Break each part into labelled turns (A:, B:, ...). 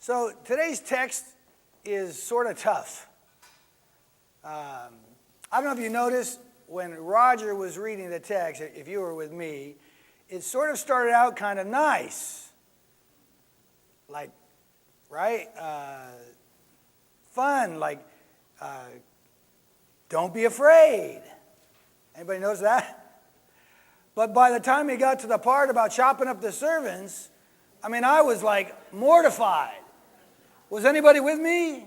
A: So today's text is sort of tough. I don't know if you noticed when Roger was reading the text, if you were with me, it sort of started out kind of nice. Like, right? Fun, like, don't be afraid. Anybody knows that? But by the time he got to the part about chopping up the servants, I was like mortified. Was anybody with me?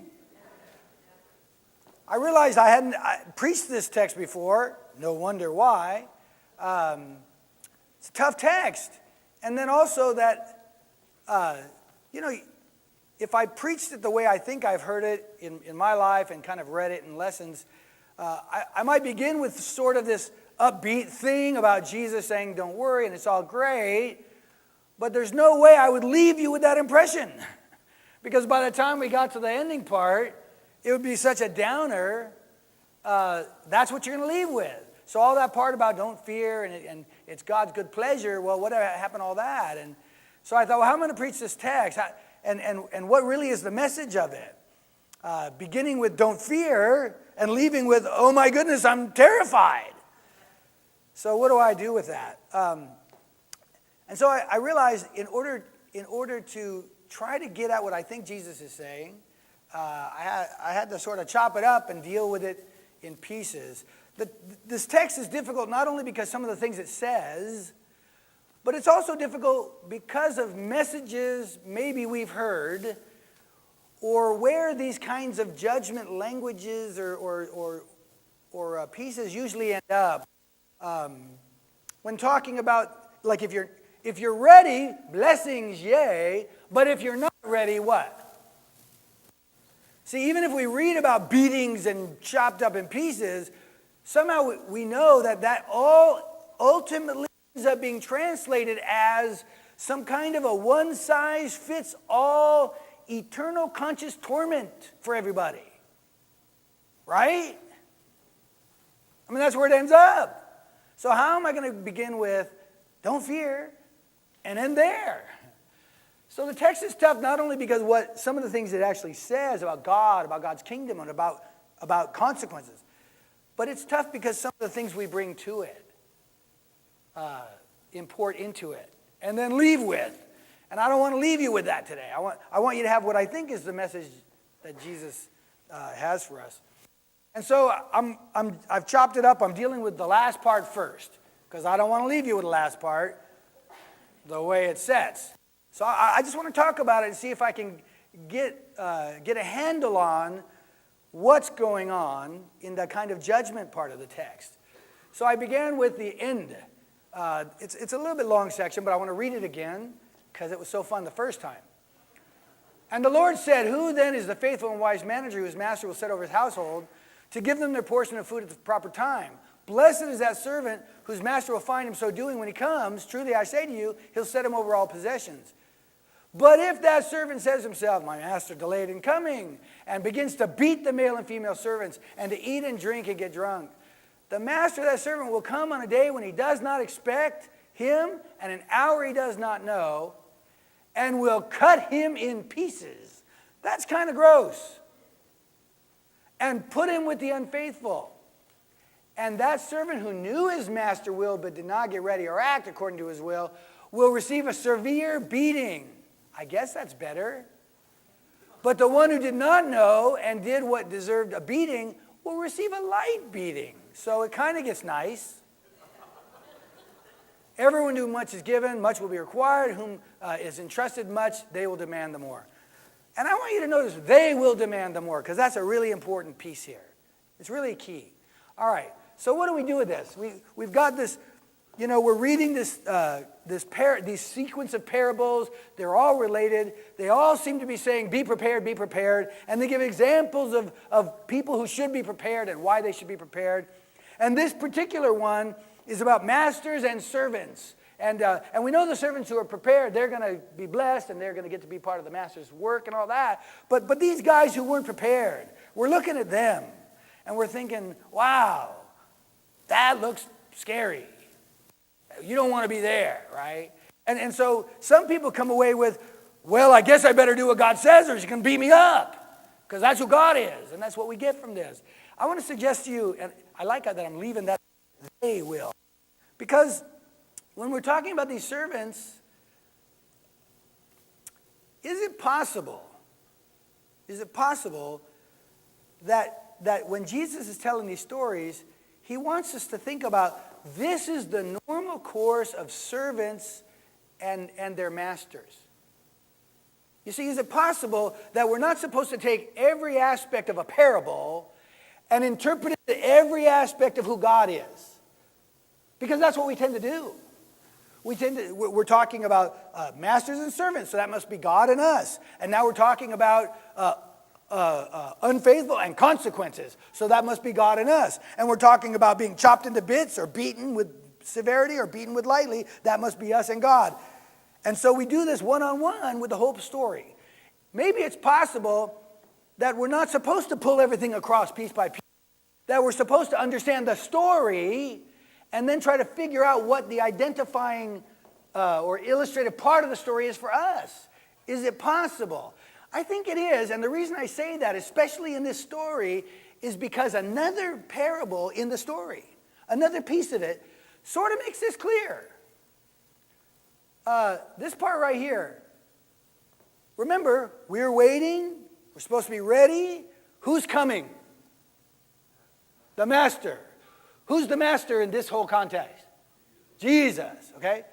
A: I realized I hadn't preached this text before. No wonder why. It's a tough text. And then also that, if I preached it the way I think I've heard it in my life and kind of read it in lessons, I might begin with sort of this upbeat thing about Jesus saying, don't worry, and it's all great. But there's no way I would leave you with that impression. Because by the time we got to the ending part, it would be such a downer. That's what you're going to leave with. So all that part about don't fear and it's God's good pleasure, well, whatever happened to all that? And so I thought, well, how am I going to preach this text? And what really is the message of it? Beginning with don't fear and leaving with, oh my goodness, I'm terrified. So what do I do with that? And so I realized in order to try to get at what I think Jesus is saying, I had to sort of chop it up and deal with it in pieces. This text is difficult not only because some of the things it says, but it's also difficult because of messages maybe we've heard, or where these kinds of judgment languages or pieces usually end up. When talking about, like if you're ready, blessings, yay, but if you're not ready, what? See, even if we read about beatings and chopped up in pieces, somehow we know that all ultimately ends up being translated as some kind of a one-size-fits-all eternal conscious torment for everybody. Right? That's where it ends up. So how am I going to begin with, don't fear, and end there? So the text is tough not only because what some of the things it actually says about God, about God's kingdom, and about consequences, but it's tough because some of the things we bring to it, import into it, and then leave with. And I don't want to leave you with that today. I want you to have what I think is the message that Jesus has for us. And so I've chopped it up. I'm dealing with the last part first because I don't want to leave you with the last part the way it sets. So I just want to talk about it and see if I can get a handle on what's going on in the kind of judgment part of the text. So I began with the end. It's a little bit long section, but I want to read it again because it was so fun the first time. And the Lord said, who then is the faithful and wise manager whose master will set over his household to give them their portion of food at the proper time? Blessed is that servant whose master will find him so doing when he comes. Truly I say to you, he'll set him over all possessions. But if that servant says to himself, my master delayed in coming, and begins to beat the male and female servants, and to eat and drink and get drunk, the master of that servant will come on a day when he does not expect him, and an hour he does not know, and will cut him in pieces. That's kind of gross. And put him with the unfaithful. And that servant who knew his master will, but did not get ready or act according to his will receive a severe beating. I guess that's better. But the one who did not know and did what deserved a beating will receive a light beating. So it kind of gets nice. Everyone to whom much is given, much will be required. Whom is entrusted much, they will demand the more. And I want you to notice, they will demand the more, because that's a really important piece here. It's really key. All right, so what do we do with this? We've got this, we're reading these sequence of parables. They're all related. They all seem to be saying, be prepared, and they give examples of people who should be prepared and why they should be prepared. And this particular one is about masters and servants. And we know the servants who are prepared, they're going to be blessed and they're going to get to be part of the master's work and all that. But these guys who weren't prepared, we're looking at them and we're thinking, wow, that looks scary. You don't want to be there, right? And so some people come away with, well, I guess I better do what God says or she's going to beat me up. Because that's who God is, and that's what we get from this. I want to suggest to you, and I like that I'm leaving that, they will. Because when we're talking about these servants, is it possible that when Jesus is telling these stories, he wants us to think about this is the normal course of servants and their masters? You see, is it possible that we're not supposed to take every aspect of a parable and interpret it to every aspect of who God is? Because that's what we tend to do. We're talking about masters and servants, so that must be God and us. And now we're talking about unfaithful and consequences, so that must be God and us. And we're talking about being chopped into bits or beaten with severity or beaten with lightly, that must be us and God. And so we do this one-on-one with the whole story. Maybe it's possible that we're not supposed to pull everything across piece by piece, that we're supposed to understand the story and then try to figure out what the identifying or illustrative part of the story is for us. Is it possible? I think it is, and the reason I say that, especially in this story, is because another parable in the story, another piece of it, sort of makes this clear. This part right here. Remember, we're waiting. We're supposed to be ready. Who's coming? The master. Who's the master in this whole context? Jesus, okay?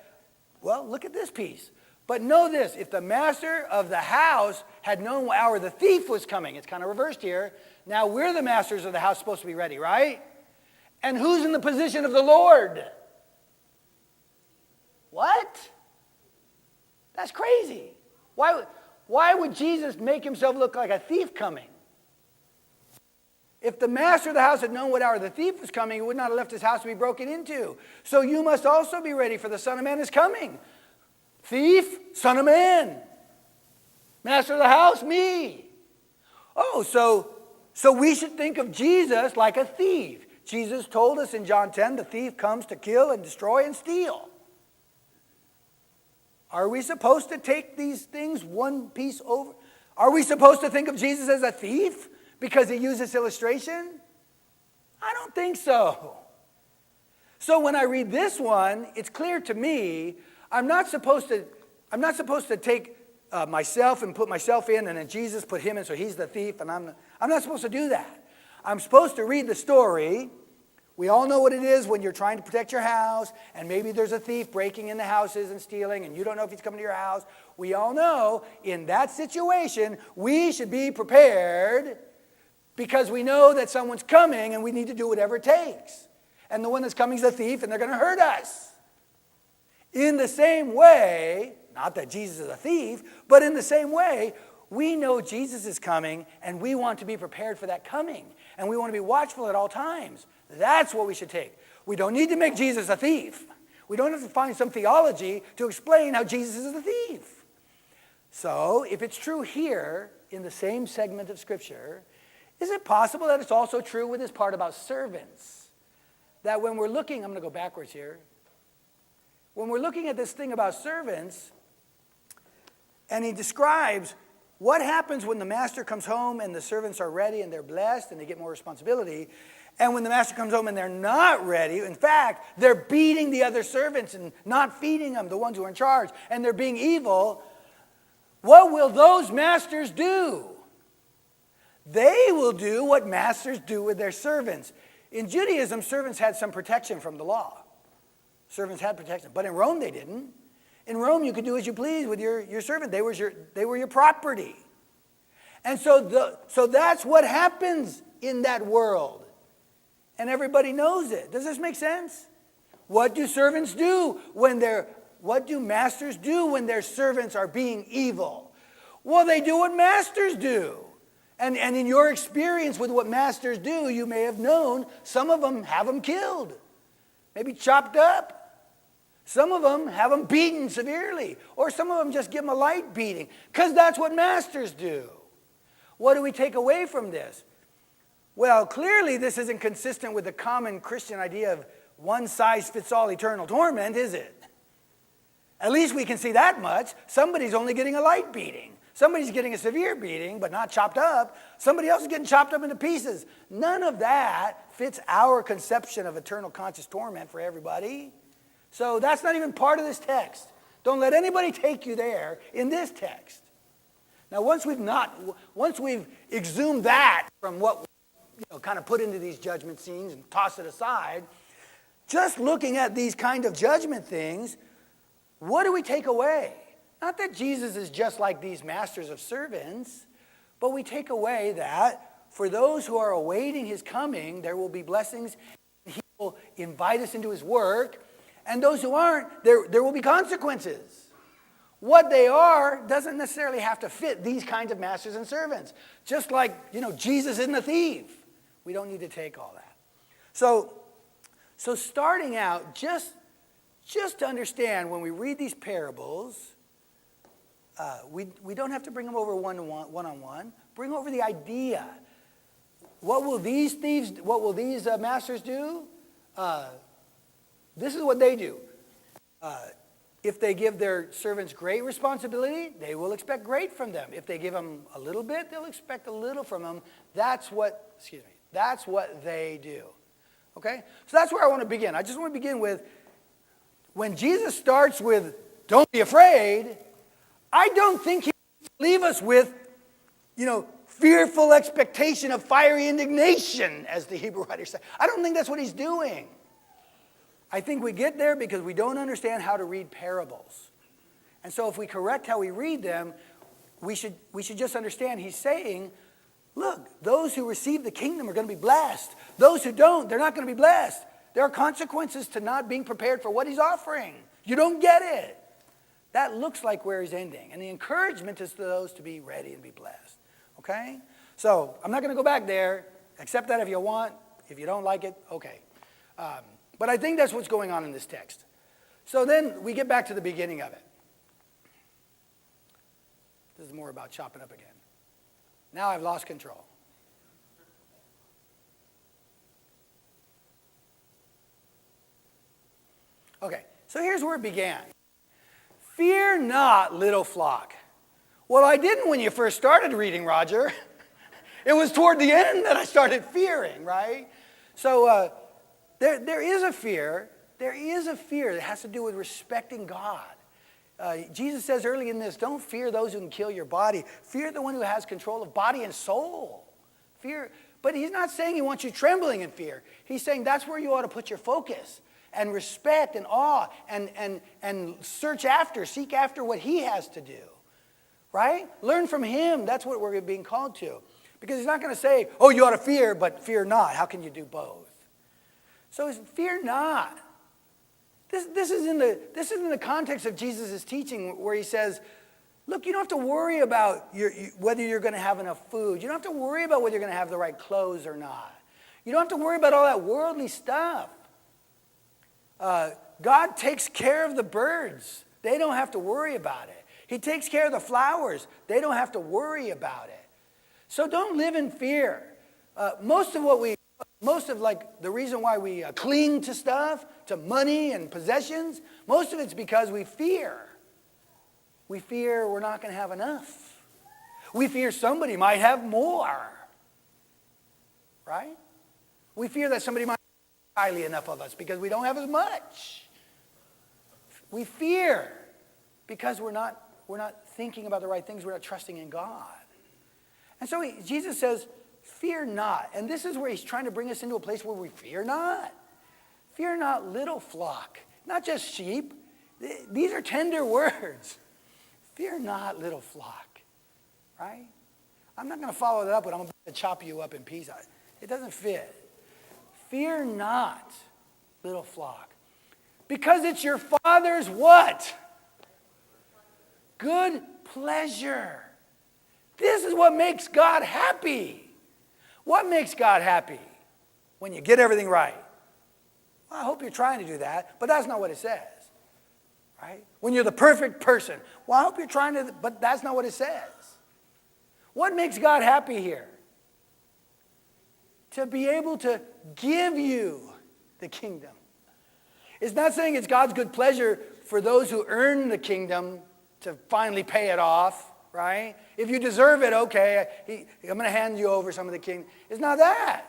A: Well, look at this piece. But know this, if the master of the house had known what hour the thief was coming, it's kind of reversed here. Now we're the masters of the house supposed to be ready, right? And who's in the position of the Lord? What? That's crazy. Why would Jesus make himself look like a thief coming? If the master of the house had known what hour the thief was coming, he would not have left his house to be broken into. So you must also be ready, for the Son of Man is coming. Thief, Son of Man. Master of the house, me. Oh, so we should think of Jesus like a thief. Jesus told us in John 10, the thief comes to kill and destroy and steal. Are we supposed to take these things one piece over? Are we supposed to think of Jesus as a thief because he used this illustration? I don't think so. So when I read this one, it's clear to me I'm not supposed to take myself and put myself in, and then Jesus put him in, so he's the thief, and I'm not supposed to do that. I'm supposed to read the story. We all know what it is when you're trying to protect your house, and maybe there's a thief breaking in the houses and stealing, and you don't know if he's coming to your house. We all know in that situation, we should be prepared because we know that someone's coming and we need to do whatever it takes. And the one that's coming is a thief, and they're going to hurt us. In the same way, not that Jesus is a thief, but in the same way, we know Jesus is coming, and we want to be prepared for that coming. And we want to be watchful at all times. That's what we should take. We don't need to make Jesus a thief. We don't have to find some theology to explain how Jesus is a thief. So, if it's true here, in the same segment of Scripture, is it possible that it's also true with this part about servants? That when we're looking, I'm going to go backwards here. When we're looking at this thing about servants, and he describes what happens when the master comes home and the servants are ready and they're blessed and they get more responsibility, and when the master comes home and they're not ready, in fact, they're beating the other servants and not feeding them, the ones who are in charge, and they're being evil, what will those masters do? They will do what masters do with their servants. In Judaism, servants had some protection from the law. Servants had protection, but in Rome they didn't. In Rome, you could do as you please with your servant. They were your property. And so that's what happens in that world. And everybody knows it. Does this make sense? What do servants do what do masters do when their servants are being evil? Well, they do what masters do. And in your experience with what masters do, you may have known some of them have them killed, maybe chopped up. Some of them have them beaten severely, or some of them just give them a light beating, because that's what masters do. What do we take away from this? Well, clearly this isn't consistent with the common Christian idea of one-size-fits-all eternal torment, is it? At least we can see that much. Somebody's only getting a light beating. Somebody's getting a severe beating, but not chopped up. Somebody else is getting chopped up into pieces. None of that fits our conception of eternal conscious torment for everybody. So that's not even part of this text. Don't let anybody take you there in this text. Now, once we've exhumed that from what we kind of put into these judgment scenes and toss it aside, just looking at these kind of judgment things, what do we take away? Not that Jesus is just like these masters of servants, but we take away that for those who are awaiting his coming, there will be blessings. He will invite us into his work. And those who aren't, there will be consequences. What they are doesn't necessarily have to fit these kinds of masters and servants. Just like, Jesus isn't a thief. We don't need to take all that. So starting out, just to understand when we read these parables, we don't have to bring them over one-on-one. Bring over the idea. What will these masters do? This is what they do. If they give their servants great responsibility, they will expect great from them. If they give them a little bit, they'll expect a little from them. That's what they do. Okay? So that's where I want to begin. I just want to begin with, when Jesus starts with, don't be afraid, I don't think he leave us with, fearful expectation of fiery indignation, as the Hebrew writer said. I don't think that's what he's doing. I think we get there because we don't understand how to read parables. And so if we correct how we read them, we should just understand he's saying, look, those who receive the kingdom are going to be blessed. Those who don't, they're not going to be blessed. There are consequences to not being prepared for what he's offering. You don't get it. That looks like where he's ending. And the encouragement is to those to be ready and be blessed. Okay? So I'm not going to go back there. Accept that if you want. If you don't like it, okay. But I think that's what's going on in this text. So then we get back to the beginning of it. This is more about chopping up again. Now I've lost control. Okay, so here's where it began. Fear not, little flock. Well, I didn't when you first started reading, Roger. It was toward the end that I started fearing, right? So there is a fear. There is a fear that has to do with respecting God. Jesus says early in this, don't fear those who can kill your body. Fear the one who has control of body and soul. Fear, but he's not saying he wants you trembling in fear. He's saying that's where you ought to put your focus and respect and awe and seek after what he has to do. Right? Learn from him. That's what we're being called to. Because he's not going to say, oh, you ought to fear, but fear not. How can you do both? So it's fear not. This is in the context of Jesus' teaching where he says, look, you don't have to worry about whether you're going to have enough food. You don't have to worry about whether you're going to have the right clothes or not. You don't have to worry about all that worldly stuff. God takes care of the birds. They don't have to worry about it. He takes care of the flowers. They don't have to worry about it. So don't live in fear. Most of the reason why we cling to stuff, to money and possessions, most of it's because we fear. We fear we're not going to have enough. We fear somebody might have more. Right? We fear that somebody might think highly enough of us because we don't have as much. We fear because we're not thinking about the right things. We're not trusting in God. And so Jesus says, fear not. And this is where he's trying to bring us into a place where we fear not. Fear not, little flock. Not just sheep. These are tender words. Fear not, little flock. Right? I'm not going to follow that up, but I'm about to chop you up in pieces. It doesn't fit. Fear not, little flock. Because it's your Father's what? Good pleasure. This is what makes God happy. What makes God happy? When you get everything right. Well, I hope you're trying to do that, but that's not what it says. Right? When you're the perfect person. Well, I hope you're trying to, but that's not what it says. What makes God happy here? To be able to give you the kingdom. It's not saying it's God's good pleasure for those who earn the kingdom to finally pay it off, right? If you deserve it, okay, I'm going to hand you over some of the kingdom. It's not that.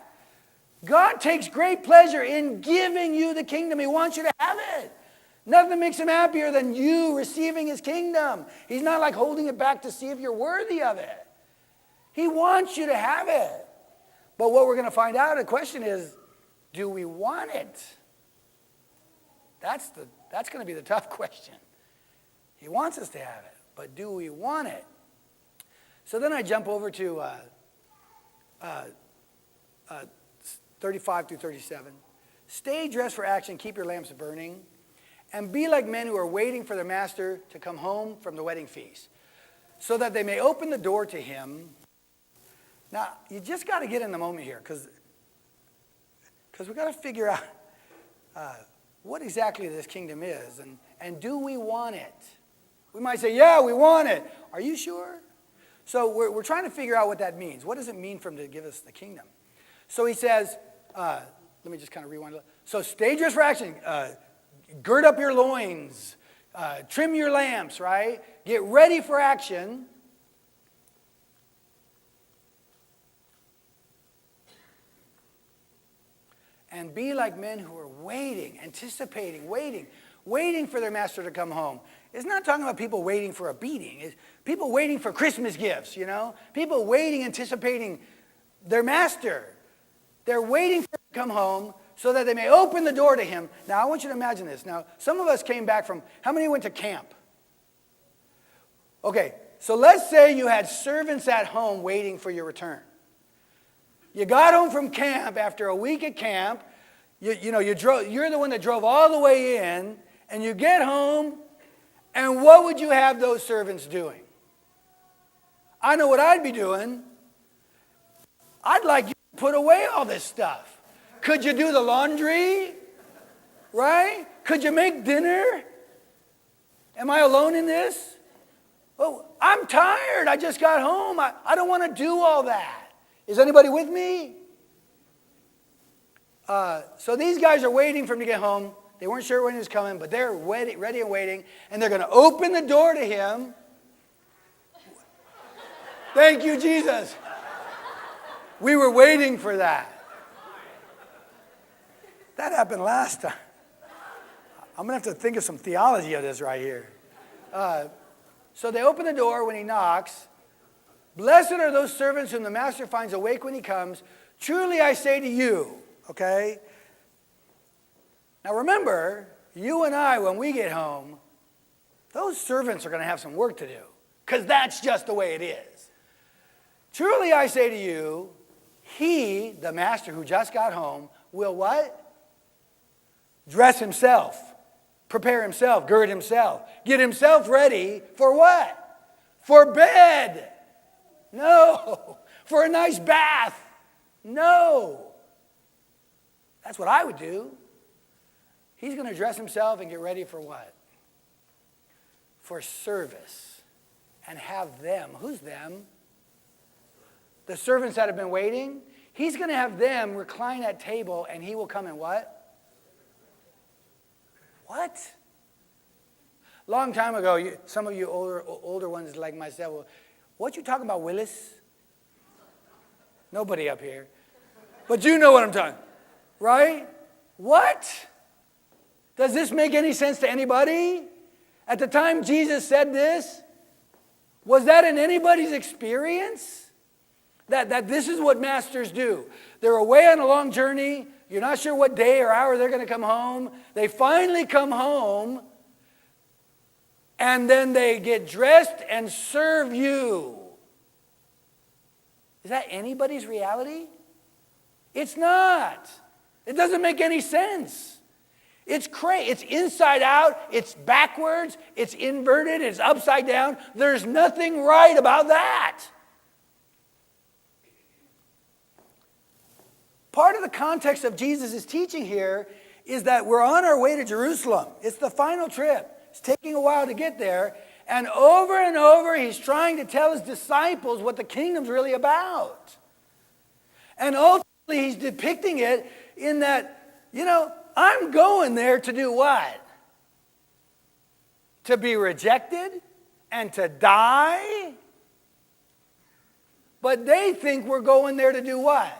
A: God takes great pleasure in giving you the kingdom. He wants you to have it. Nothing makes him happier than you receiving his kingdom. He's not like holding it back to see if you're worthy of it. He wants you to have it. But what we're going to find out, the question is, do we want it? That's going to be the tough question. He wants us to have it, but do we want it? So then I jump over to 35 through 37. Stay dressed for action, keep your lamps burning, and be like men who are waiting for their master to come home from the wedding feast, so that they may open the door to him. Now, you just got to get in the moment here, because we've got to figure out what exactly this kingdom is, and do we want it? We might say, yeah, we want it. Are you sure? So we're trying to figure out what that means. What does it mean for him to give us the kingdom? So he says, let me just kind of rewind a little. So stay dressed for action. Gird up your loins. Trim your lamps, right? Get ready for action. And be like men who are waiting, anticipating, waiting for their master to come home. It's not talking about people waiting for a beating. It's people waiting for Christmas gifts, you know? People waiting, anticipating their master. They're waiting for him to come home so that they may open the door to him. Now, I want you to imagine this. Now, some of us came back from, how many went to camp? Okay, so let's say you had servants at home waiting for your return. You got home from camp after a week at camp. You're the one that drove all the way in, and you get home, and what would you have those servants doing? I know what I'd be doing. I'd like you to put away all this stuff. Could you do the laundry? Right? Could you make dinner? Am I alone in this? Oh, I'm tired. I just got home. I don't want to do all that. Is anybody with me? So these guys are waiting for him to get home. They weren't sure when he was coming, but they're ready and waiting. And they're going to open the door to him. Thank you, Jesus. We were waiting for that. That happened last time. I'm going to have to think of some theology of this right here. So they open the door when he knocks. Blessed are those servants whom the master finds awake when he comes. Truly I say to you, okay? Now remember, you and I, when we get home, those servants are going to have some work to do, because that's just the way it is. Truly I say to you, he, the master who just got home, will what? Dress himself, prepare himself, gird himself, get himself ready for what? For bed. No. For a nice bath. No. That's what I would do. He's going to dress himself and get ready for what? For service. And have them. Who's them? The servants that have been waiting. He's going to have them recline at table, and he will come and what? What? Long time ago, some of you older ones like myself will, what you talking about, Willis? Nobody up here. But you know what I'm talking, right? What? Does this make any sense to anybody? At the time Jesus said this, was that in anybody's experience? That this is what masters do. They're away on a long journey. You're not sure what day or hour they're going to come home. They finally come home, and then they get dressed and serve you. Is that anybody's reality? It's not. It doesn't make any sense. It's crazy. It's inside out. It's backwards. It's inverted. It's upside down. There's nothing right about that. Part of the context of Jesus' teaching here is that we're on our way to Jerusalem. It's the final trip. It's taking a while to get there. And over, he's trying to tell his disciples what the kingdom's really about. And ultimately, he's depicting it in that, I'm going there to do what? to be rejected, and to die. But they think we're going there to do what?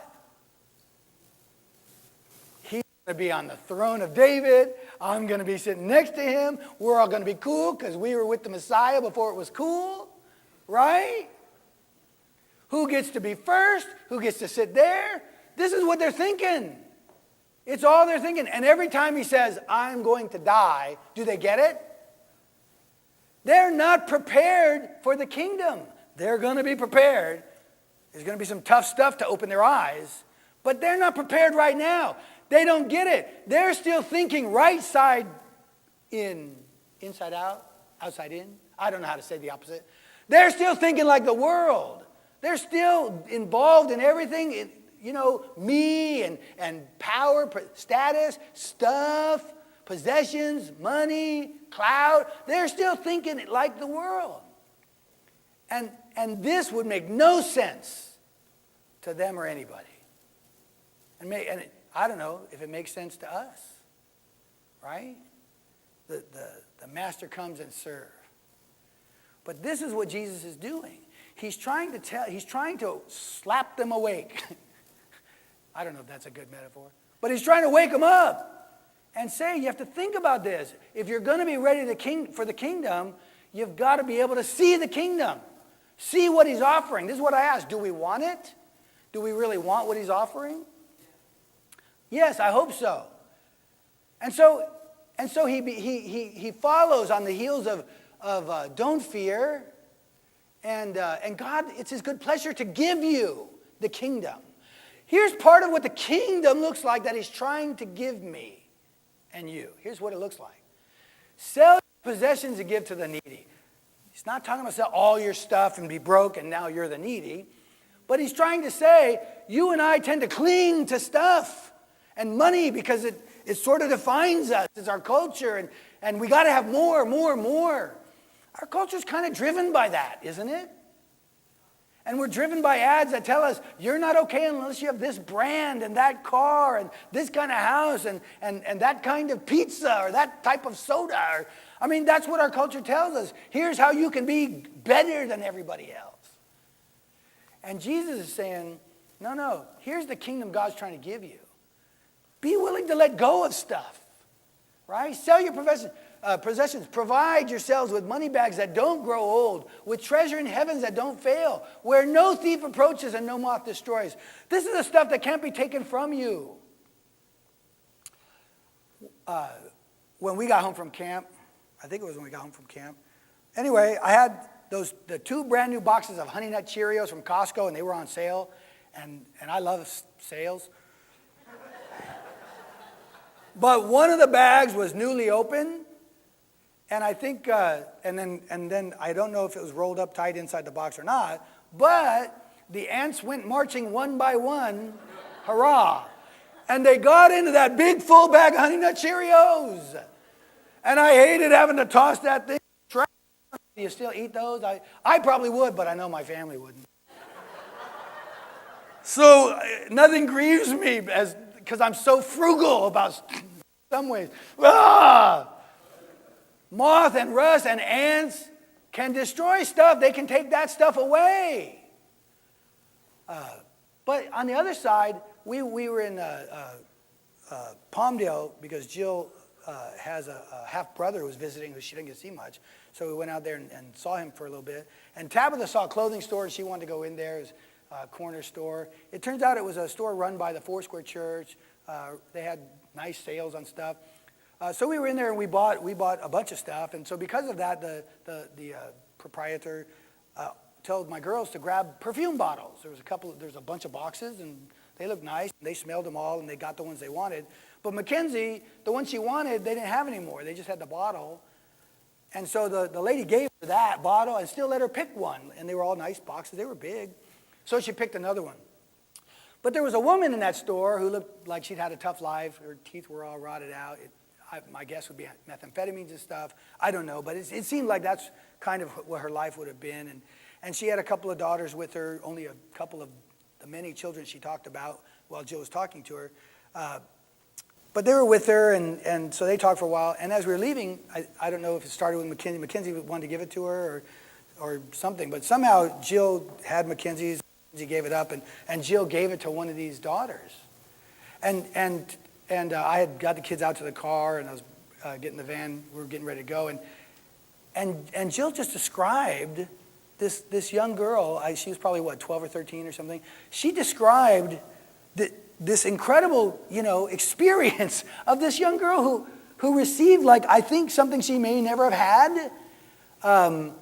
A: He's going to be on the throne of David. I'm going to be sitting next to him. We're all going to be cool because we were with the Messiah before it was cool. Right? Who gets to be first? Who gets to sit there? This is what they're thinking. It's all they're thinking. And every time he says, I'm going to die, do they get it? They're not prepared for the kingdom. They're going to be prepared. There's going to be some tough stuff to open their eyes. But they're not prepared right now. They don't get it. They're still thinking right side in, inside out, outside in. I don't know how to say the opposite. They're still thinking like the world. They're still involved in everything, me and power, status, stuff, possessions, money, cloud. They're still thinking like the world. And this would make no sense to them or anybody. I don't know if it makes sense to us, right? The master comes and serves. But this is what Jesus is doing. He's trying to slap them awake. I don't know if that's a good metaphor. But he's trying to wake them up and say, you have to think about this. If you're going to be ready for the kingdom, you've got to be able to see the kingdom. See what he's offering. This is what I ask. Do we want it? Do we really want what he's offering? Yes, I hope so. And so he follows on the heels of don't fear. And God, it's his good pleasure to give you the kingdom. Here's part of what the kingdom looks like that he's trying to give me and you. Here's what it looks like. Sell your possessions and give to the needy. He's not talking about sell all your stuff and be broke and now you're the needy. But he's trying to say, you and I tend to cling to stuff and money because it sort of defines us. It's our culture and we got to have more. Our culture's kind of driven by that, isn't it? And we're driven by ads that tell us, you're not okay unless you have this brand and that car and this kind of house and that kind of pizza or that type of soda. That's what our culture tells us. Here's how you can be better than everybody else. And Jesus is saying, no, here's the kingdom God's trying to give you. Be willing to let go of stuff, right? Sell your possessions. Provide yourselves with money bags that don't grow old, with treasure in heavens that don't fail, where no thief approaches and no moth destroys. This is the stuff that can't be taken from you. When we got home from camp, I think it was when we got home from camp. Anyway, I had the 2 brand new boxes of Honey Nut Cheerios from Costco, and they were on sale. And I love sales. But one of the bags was newly opened. And I think, and then I don't know if it was rolled up tight inside the box or not, but the ants went marching one by one, hurrah. And they got into that big full bag of Honey Nut Cheerios. And I hated having to toss that thing. Do you still eat those? I probably would, but I know my family wouldn't. So nothing grieves me because I'm so frugal about some ways. Moth and rust and ants can destroy stuff. They can take that stuff away. But on the other side, we were in Palmdale because Jill has a half-brother who was visiting who she didn't get to see much. So we went out there and saw him for a little bit. And Tabitha saw a clothing store and she wanted to go in there. It was a corner store. It turns out it was a store run by the Foursquare Church. They had nice sales on stuff. So we were in there and we bought a bunch of stuff. And so because of that, the proprietor told my girls to grab perfume bottles. There's a bunch of boxes and they looked nice. They smelled them all and they got the ones they wanted. But Mackenzie, the one she wanted, they didn't have anymore. They just had the bottle. And so the lady gave her that bottle and still let her pick one. And they were all nice boxes. They were big. So she picked another one. But there was a woman in that store who looked like she'd had a tough life. Her teeth were all rotted out. My guess would be methamphetamines and stuff. I don't know. But it seemed like that's kind of what her life would have been. And she had a couple of daughters with her, only a couple of the many children she talked about while Jill was talking to her. But they were with her, and so they talked for a while. And as we were leaving, I don't know if it started with Mackenzie. Mackenzie wanted to give it to her or something. But somehow Jill had Mackenzie's. Mackenzie gave it up, and Jill gave it to one of these daughters. And I had got the kids out to the car, and I was getting the van. We were getting ready to go. And Jill just described this young girl. She was probably, 12 or 13 or something. She described this incredible, experience of this young girl who received, I think something she may never have had.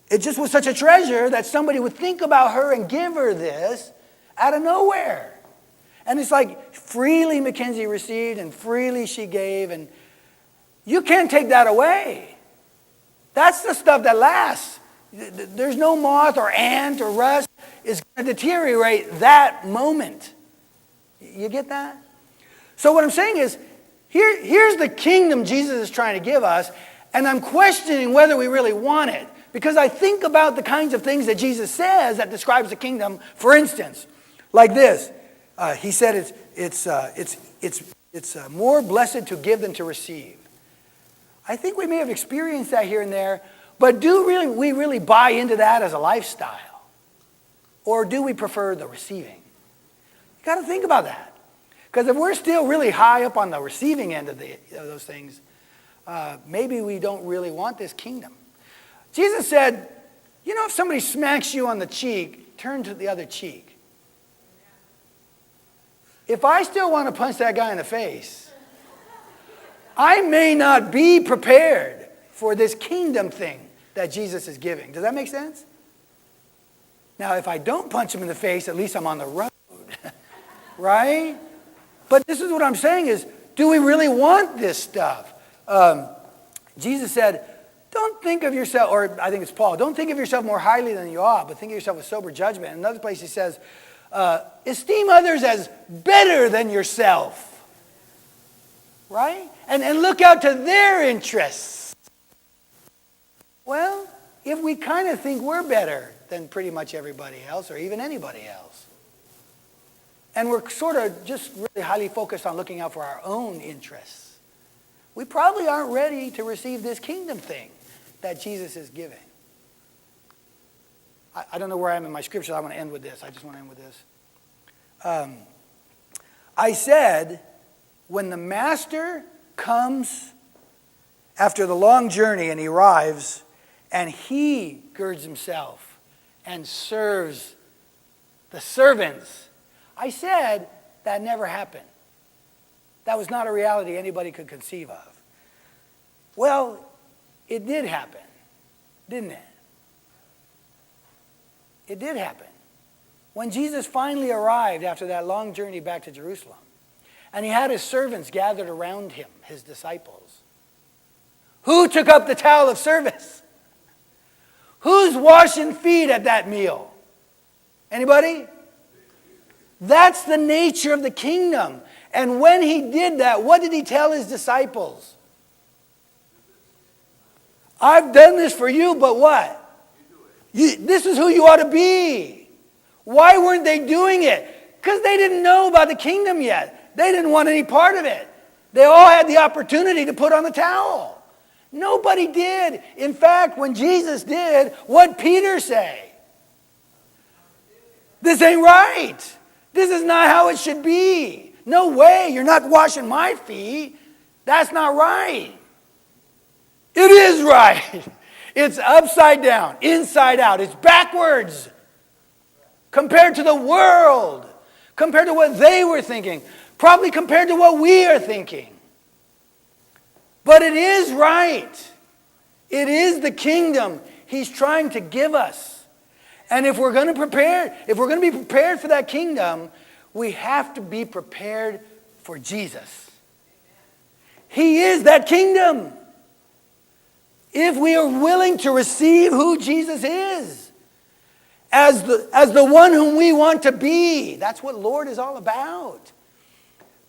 A: It just was such a treasure that somebody would think about her and give her this out of nowhere. And it's like freely Mackenzie received and freely she gave, and you can't take that away. That's the stuff that lasts. There's no moth or ant or rust is going to deteriorate that moment. You get that? So what I'm saying is, here's the kingdom Jesus is trying to give us, and I'm questioning whether we really want it. Because I think about the kinds of things that Jesus says that describes the kingdom. For instance, like this. He said it's more blessed to give than to receive. I think we may have experienced that here and there, but do we really buy into that as a lifestyle? Or do we prefer the receiving? You got to think about that. Because if we're still really high up on the receiving end of those things, maybe we don't really want this kingdom. Jesus said, if somebody smacks you on the cheek, turn to the other cheek. If I still want to punch that guy in the face, I may not be prepared for this kingdom thing that Jesus is giving. Does that make sense? Now, if I don't punch him in the face, at least I'm on the road. Right? But this is what I'm saying is, do we really want this stuff? Jesus said, don't think of yourself, or I think it's Paul, don't think of yourself more highly than you ought, but think of yourself with sober judgment. In another place he says, esteem others as better than yourself. Right? And look out to their interests. Well, if we kind of think we're better than pretty much everybody else, or even anybody else, and we're sort of just really highly focused on looking out for our own interests, we probably aren't ready to receive this kingdom thing that Jesus is giving. I don't know where I am in my scripture. I want to end with this. I just want to end with this. I said, when the master comes after the long journey and he arrives, and he girds himself and serves the servants, I said that never happened. That was not a reality anybody could conceive of. Well, it did happen, didn't it? It did happen. When Jesus finally arrived after that long journey back to Jerusalem, and he had his servants gathered around him, his disciples, who took up the towel of service? Who's washing feet at that meal? Anybody? That's the nature of the kingdom. And when he did that, what did he tell his disciples? I've done this for you, but what? This is who you ought to be. Why weren't they doing it? Because they didn't know about the kingdom yet. They didn't want any part of it. They all had the opportunity to put on the towel. Nobody did. In fact, when Jesus did, what'd Peter say? This ain't right. This is not how it should be. No way, you're not washing my feet. That's not right. It is right. It's upside down, inside out. It's backwards compared to the world, compared to what they were thinking, probably compared to what we are thinking. But it is right. It is the kingdom he's trying to give us. And if we're going to be prepared for that kingdom, we have to be prepared for Jesus. He is that kingdom. If we are willing to receive who Jesus is as the one whom we want to be, that's what Lord is all about.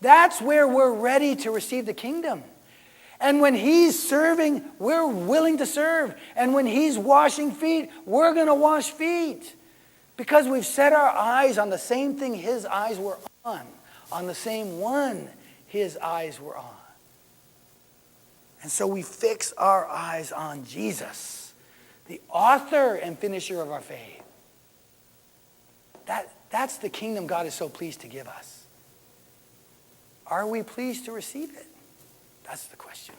A: That's where we're ready to receive the kingdom. And when he's serving, we're willing to serve. And when he's washing feet, we're going to wash feet. Because we've set our eyes on the same thing his eyes were on the same one, his eyes were on. And so we fix our eyes on Jesus, the author and finisher of our faith. That's the kingdom God is so pleased to give us. Are we pleased to receive it? That's the question.